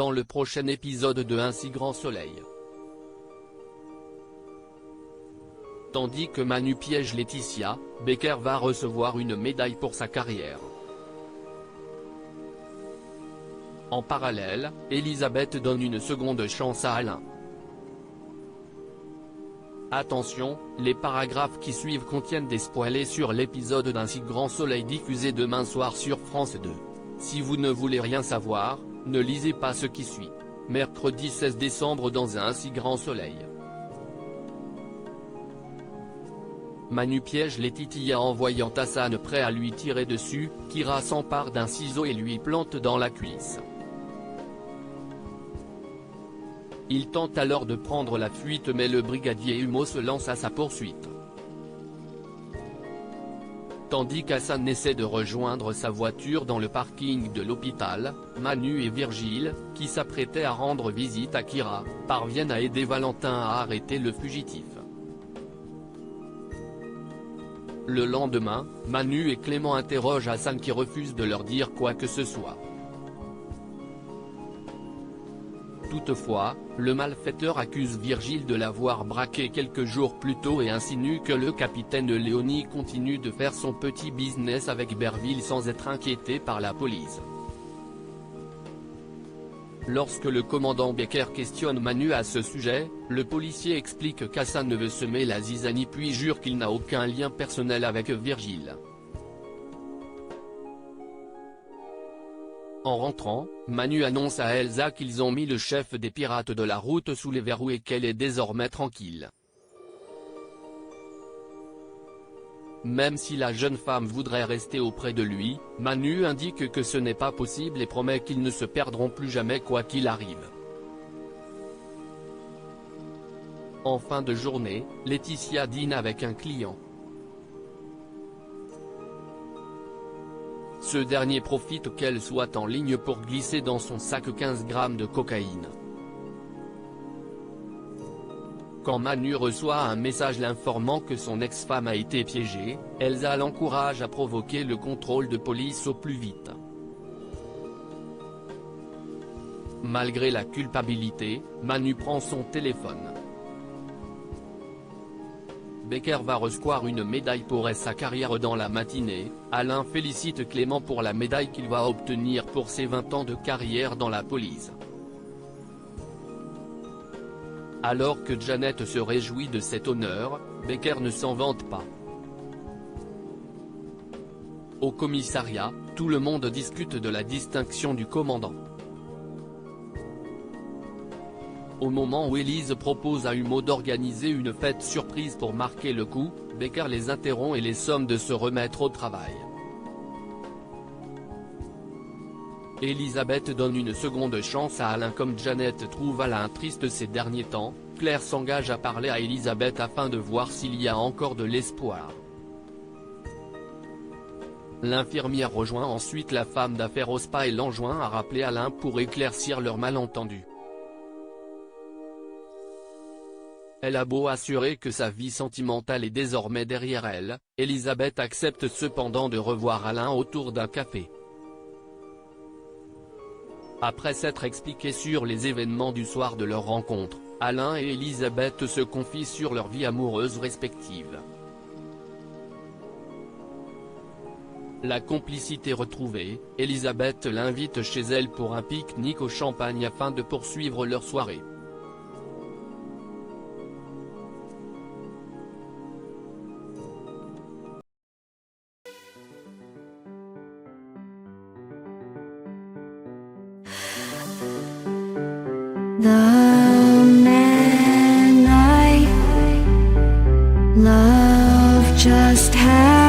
dans le prochain épisode de Un si grand soleil. Tandis que Manu piège Laetitia, Becker va recevoir une médaille pour sa carrière. En parallèle, Elisabeth donne une seconde chance à Alain. Attention, les paragraphes qui suivent contiennent des spoilers sur l'épisode d'Un si grand soleil diffusé demain soir sur France 2. Si vous ne voulez rien savoir, ne lisez pas ce qui suit. Mercredi 16 décembre dans Un si grand soleil. Manu piège Laetitia en voyant Hassan prêt à lui tirer dessus, Kira s'empare d'un ciseau et lui plante dans la cuisse. Il tente alors de prendre la fuite mais le brigadier Humo se lance à sa poursuite. Tandis qu'Hassan essaie de rejoindre sa voiture dans le parking de l'hôpital, Manu et Virgile, qui s'apprêtaient à rendre visite à Kira, parviennent à aider Valentin à arrêter le fugitif. Le lendemain, Manu et Clément interrogent Hassan qui refuse de leur dire quoi que ce soit. Toutefois, le malfaiteur accuse Virgile de l'avoir braqué quelques jours plus tôt et insinue que le capitaine Léonie continue de faire son petit business avec Berville sans être inquiété par la police. Lorsque le commandant Becker questionne Manu à ce sujet, le policier explique qu'Hassan ne veut semer la zizanie puis jure qu'il n'a aucun lien personnel avec Virgile. En rentrant, Manu annonce à Elsa qu'ils ont mis le chef des pirates de la route sous les verrous et qu'elle est désormais tranquille. Même si la jeune femme voudrait rester auprès de lui, Manu indique que ce n'est pas possible et promet qu'ils ne se perdront plus jamais quoi qu'il arrive. En fin de journée, Laetitia dîne avec un client. Ce dernier profite qu'elle soit en ligne pour glisser dans son sac 15 grammes de cocaïne. Quand Manu reçoit un message l'informant que son ex-femme a été piégée, Elsa l'encourage à provoquer le contrôle de police au plus vite. Malgré la culpabilité, Manu prend son téléphone. Becker va recevoir une médaille pour sa carrière dans la matinée. Alain félicite Clément pour la médaille qu'il va obtenir pour ses 20 ans de carrière dans la police. Alors que Janet se réjouit de cet honneur, Becker ne s'en vante pas. Au commissariat, tout le monde discute de la distinction du commandant. Au moment où Élise propose à Humo d'organiser une fête surprise pour marquer le coup, Becker les interrompt et les somme de se remettre au travail. Elisabeth donne une seconde chance à Alain comme Janet trouve Alain triste ces derniers temps. Claire s'engage à parler à Elisabeth afin de voir s'il y a encore de l'espoir. L'infirmière rejoint ensuite la femme d'affaires au spa et l'enjoint à rappeler Alain pour éclaircir leur malentendu. Elle a beau assurer que sa vie sentimentale est désormais derrière elle, Elisabeth accepte cependant de revoir Alain autour d'un café. Après s'être expliqué sur les événements du soir de leur rencontre, Alain et Elisabeth se confient sur leur vie amoureuse respective. La complicité retrouvée, Elisabeth l'invite chez elle pour un pique-nique au champagne afin de poursuivre leur soirée. The man I love just had